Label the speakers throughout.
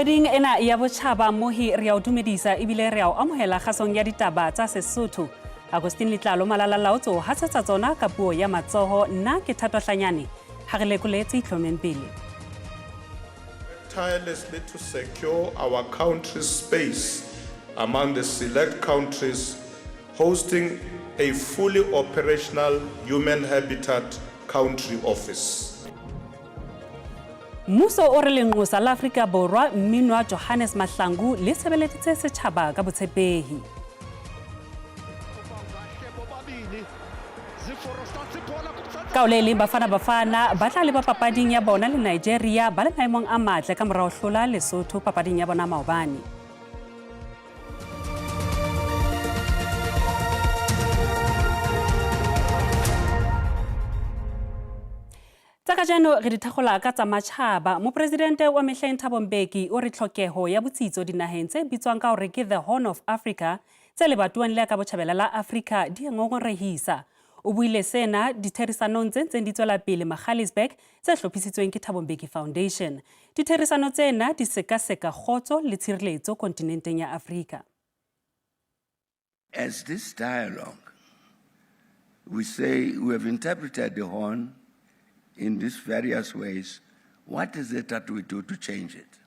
Speaker 1: Kgweding ena ya botjhaba mohi re a o dumedisa ebile re a o amohela kgasong ya ditaba tsa Sesotho. Agustin Letlalo Malala-Laotso ha tsetsa tsona ka puo ya matsoho, nna ke Thato Hlanyane ha re lekoletse itlhomeng pele.
Speaker 2: Tirelessly to secure our country's space among the select countries hosting a fully operational human habitat country office.
Speaker 1: Mmuso o re lenqosa la Afrika Borwa Mminwa Johannes Mahlangu le sebeleditse setjhaba ka botshepehi. Kaolele Bafana ba tla le ba papading ya bona le Nigeria ba le maemong a matle ka morao hlola Lesotho papading ya bona maobane. Tsakajeno re dithagola ka tsa matjhaba. Mopresidente wa mehleng Thabo Mbeki o re tlhokeho ya botsitso dinaheng tse bitswang ka hore ke the Horn of Africa tse lebatuang le ka botjhabela la Afrika di ngongorehisa. O buile sena ditherisanong tse ntseng di tswela pele Magaliesburg tse hlophisitsweng ke Thabo Mbeki Foundation. Ditherisano tsena di sekaseka kgotso le tshireletso kontinenteng ya Afrika.
Speaker 3: As this dialogue, we say we have interpreted the Horn in these various ways. What is it that we do to change it?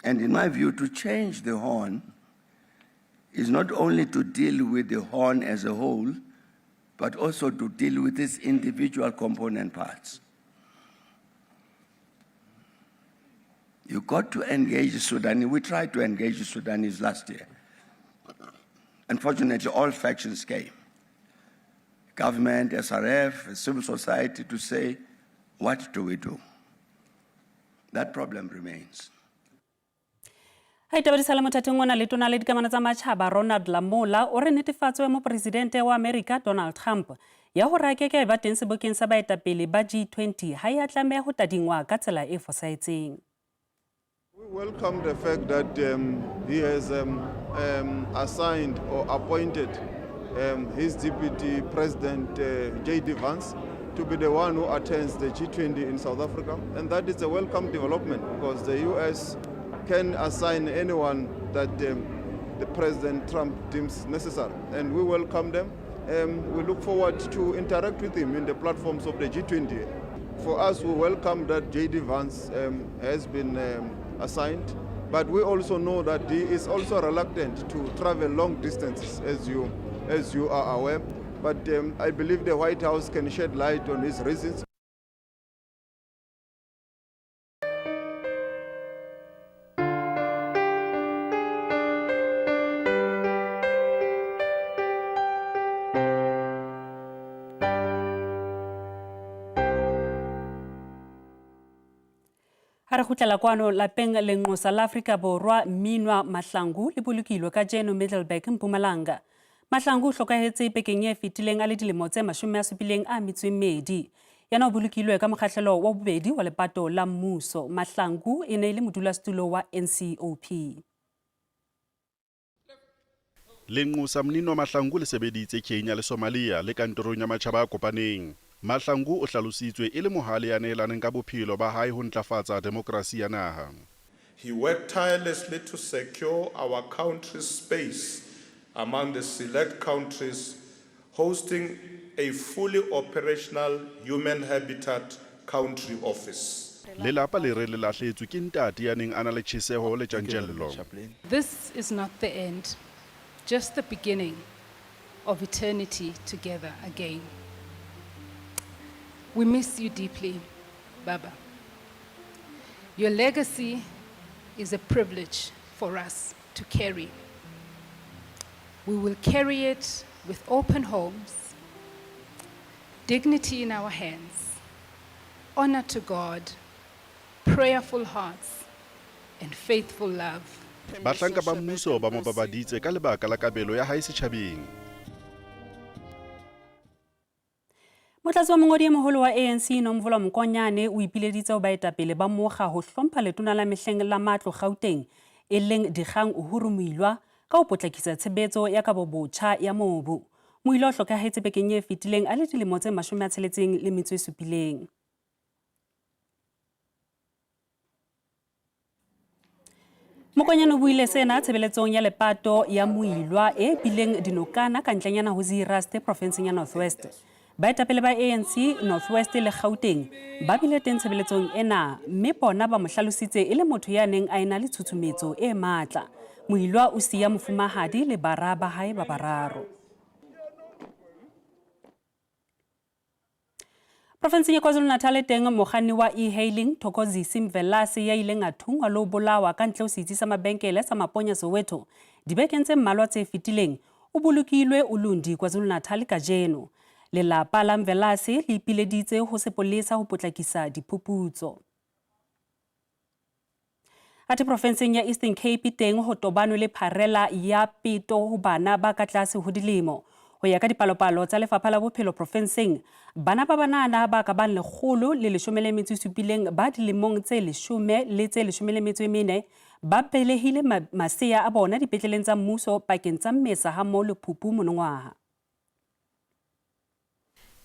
Speaker 3: And in my view, to change the Horn is not only to deal with the Horn as a whole, but also to deal with its individual component parts. You got to engage the Sudanese. We tried to engage the Sudanese last year. Unfortunately, all factions came. Government, SRF, civil society, to say, what do we do? That problem remains.
Speaker 1: Ha itabadisa le mothating ona le tona le dikamano tsa matjhaba Ronald Lamola o re netefatso ya mopresidente wa America Donald Trump ya hore a keke ba teng sebokeng sa baetapele ba G20 ha ya tlameha ho tadingwa ka tsela e fosahetseng.
Speaker 4: We welcome the fact that he has assigned or appointed his deputy president, J.D. Vance, to be the one who attends the G20 in South Africa. And that is a welcome development because the U.S. can assign anyone that the President Trump deems necessary. And we welcome them. We look forward to interact with him in the platforms of the G20. For us, we welcome that J.D. Vance has been assigned. But we also know that he is also reluctant to travel long distances, as you are aware, but I believe the White House can shed light on his reasons.
Speaker 1: Ha re khutlela kwano lapeng lenqosa la Afrika Borwa Mminwa Mahlangu le bolokilwe ka jeno Middelburg Mpumalanga. Mahlangu hlokahetse pekeng e fetileng a le dilemo tse 72 yana o bolokilwe ka mokgahlelo wa bobedi wa lepato la mmuso. Mahlangu e ne le modulasetulo wa NCOP.
Speaker 5: Lenqosa Mminwa Mahlangu le sebeditse Kenya le Somalia le kantorong ya matjhaba a kopaneng. Mahlangu o hlalositswe e le mohale ya nehelaneng ka bophelo ba hae ho ntlafatsa demokrasi ya naha.
Speaker 2: He worked tirelessly to secure our country's space among the select countries hosting a fully operational human habitat country office.
Speaker 5: Lelapa le re le lahletswe ke ntate ya neng ana le tjheseho le tjantjello.
Speaker 6: This is not the end, just the beginning of eternity together again. We miss you deeply, Baba. Your legacy is a privilege for us to carry. We will carry it with open homes, dignity in our hands, honor to God, prayerful hearts, and faithful love.
Speaker 5: Bahlanka ba mmuso ba mo babaditse ka lebaka la kabelo ya hae setjhabeng.
Speaker 1: Motlatsi wa mongodi e moholo wa ANC Nomvula Mkonyane o ipileditse ho baetapele ba mokga ho hlompha letona la mehleng la matlo Gauteng e leng Dikgang Uhuru Moiloa ka ho potlakisa tshebetso ya kabobotjha ya mobu. Moiloa o hlokahetse bekeng e fetileng a le dilemo tse 67. Mokonyane o buile sena tshebeletsong ya lepato ya Moiloa e bileng dinokana ka ntlenyana ho Ziraste provinseng ya North West. Baetapele ba ANC North West le Gauteng ba bile teng tshebeletsong ena, mme bona ba mo hlalositse e le motho ya neng a ena le tshutshumetso e matla. Moiloa o siya mofumahadi le bara ba hae ba bararo. Provinseng ya KwaZulu-Natal teng mokganni wa e-hailing Thokozisi Mvelase ya ileng a thungwa le ho bolawa ka ntle ho setsi sa mabenkele sa Maponya Soweto dibekeng tse mmalwa tse fetileng o bolokilwe Ulundi KwaZulu-Natal kajeno. Lelapa la Mvelase le ipileditse ho sepolesa ho potlakisa diphuputso. Ate provinseng ya Eastern Cape teng ho tobano le pharela ya peto ho bana ba ka tlase ho dilemo. Ho ya ka dipalopalo tsa lefapha la bophelo provinseng, bana ba banana ba ka bang 117 ba dilemong tse 10 le tse 14 ba belehile masea a bona dipetleleng tsa mmuso pakeng tsa Mmesa ha mmoho le Phupu monongwaha.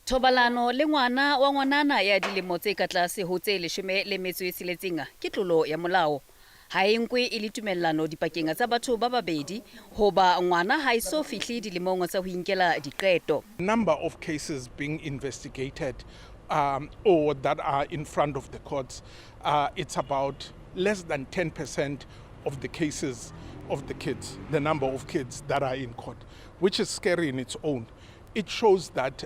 Speaker 7: Thobalano le ngwana wa ngwanana ya dilemo tse ka tlase ho tse 16 ke tlolo ya molao. Ha enkwe e le tumellano dipakeng tsa batho ba babedi hoba ngwana ha iso fihli dilemong tsa ho inkela diqeto.
Speaker 8: Number of cases being investigated or that are in front of the courts, it's about less than 10% of the cases of the kids, the number of kids that are in court, which is scary in its own. It shows that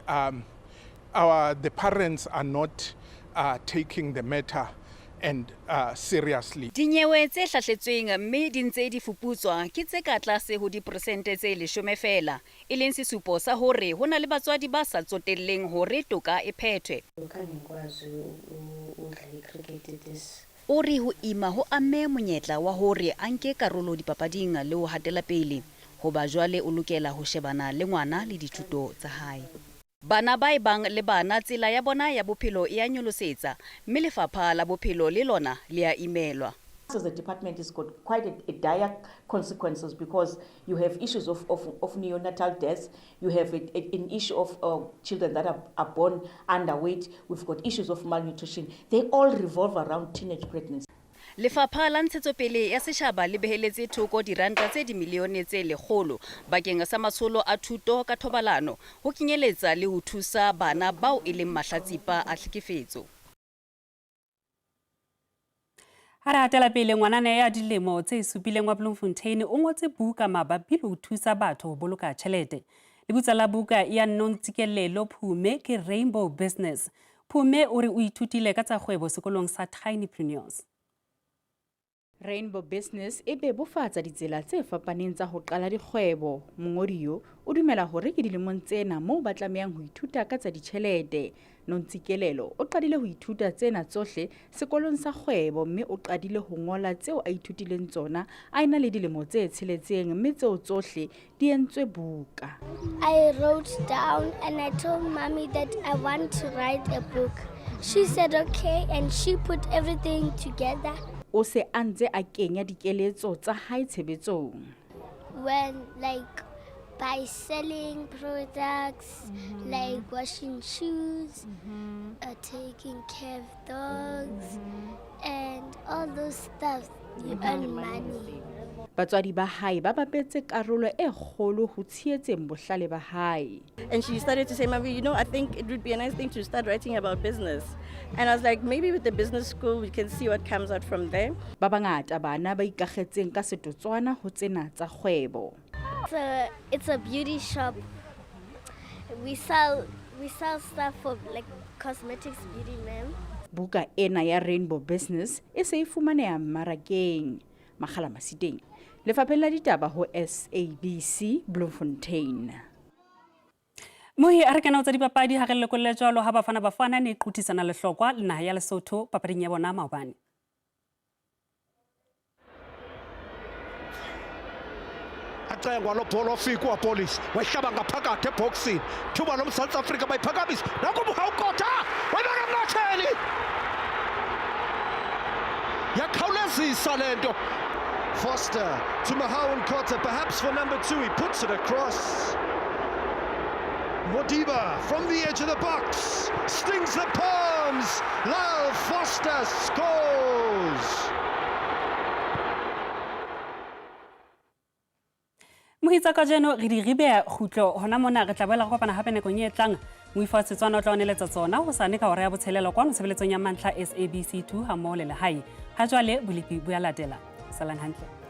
Speaker 8: the parents are not taking the matter and seriously.
Speaker 7: Dinyewe tse hlahletsweng mme di ntse di fuputswa ke tse ka tlase ho diperesente tse 10 fela, e leng sesupo sa hore hona le batswadi ba sa tsotelleng hore toka e phethwe. O re ho ima ho amme monyetla wa hore a nke karolo dipapading le ho hatela pele, hoba jwale o lokela ho shebana le ngwana le dithuto tsa hae. Bana ba ebang le bana tsela ya bona ya bophelo e a nyolosetsa, mme lefapha la bophelo le lona le a imelwa.
Speaker 9: So the department has got quite a dire consequences because you have issues of neonatal deaths, you have an issue of children that are born underweight, we've got issues of malnutrition. They all revolve around teenage pregnancy.
Speaker 7: Lefapha la ntshetsopele ya setjhaba le beheletse thoko diranta tse dimilione tse 100 bakeng sa matsholo a thuto ka thobalano ho kenyeletsa le ho thusa bana bao e leng mahlatsipa a tlhekefetso.
Speaker 1: Ha re hatela pele ngwanana ya dilemo tse 7 wa Bloemfontein o ngotse buka mabapi le ho thusa batho ho boloka tjhelete. Lebutsa la buka ya Nontsikelelo Phume ke Rainbow Business. Phume o re o ithutile ka tsa kgwebo sekolong sa Tinypreneurs.
Speaker 10: Rainbow Business e bebofatsa ditsela tse fapaneng tsa ho qala dikgwebo. Mongodi yo o dumela hore ke dilemong tsena moo ba tlamehang ho ithuta ka tsa ditjhelete. Nontsikelelo o qadile ho ithuta tsena tsohle sekolong sa kgwebo, mme o qadile ho ngola tseo a ithutileng tsona a ena le dilemo tse 6 mme tseo tsohle di entswe buka.
Speaker 11: I wrote down and I told mommy that I want to write a book. She said okay and she put everything together.
Speaker 10: O se antse a kenya dikeletso tsa hae tshebetsong.
Speaker 11: When by selling products like washing shoes, taking care of dogs, and all those stuff, you earn money.
Speaker 10: Batswadi ba hae ba bapetse karolo e kgolo ho tshiyetseng bohlale ba hae.
Speaker 12: And she started to say, Mami, I think it would be a nice thing to start writing about business. And I was like, maybe with the business school, we can see what comes out from there.
Speaker 10: Ba bangata bana ba ikagetseng ka setotswana ho tsena tsa kgwebo.
Speaker 11: It's a beauty shop. We sell stuff for like cosmetics, beauty, ma'am.
Speaker 10: Buka ena ya Rainbow Business e se e fumaneha mmarakeng. Makgala Masiteng, Lefapheng la Ditaba ho SABC Bloemfontein.
Speaker 1: Mohi a re kana o tsa dipapadi ha re lekolle jwalo ha bafana ne qutisana lehlokwa le naha ya Lesotho papading ya bona maobane.
Speaker 13: Acengwa lo ball ofikwa police wehlaba ngaphakathi eboxini thuba lo South Africa bayiphakamisa nakubuha ukota wena ngatheli yakhawulezisa lento.
Speaker 14: Foster to Mahlangu Kota, perhaps for number 2, he puts it across. Modiba from the edge of the box, stings the palms, Lyle Foster scores!
Speaker 1: Mohitsa ka jeno re di ribe khutlo hona mona re tla boela go kopana hape nakong e tlang moifa wa Setswana o tla oneletsa tsona ho sane ka hora ya botshelelo kwa motshebeletsong ya mantla SABC 2 ha mo le hae ha jwale bolepi bo ya latela salang hantle.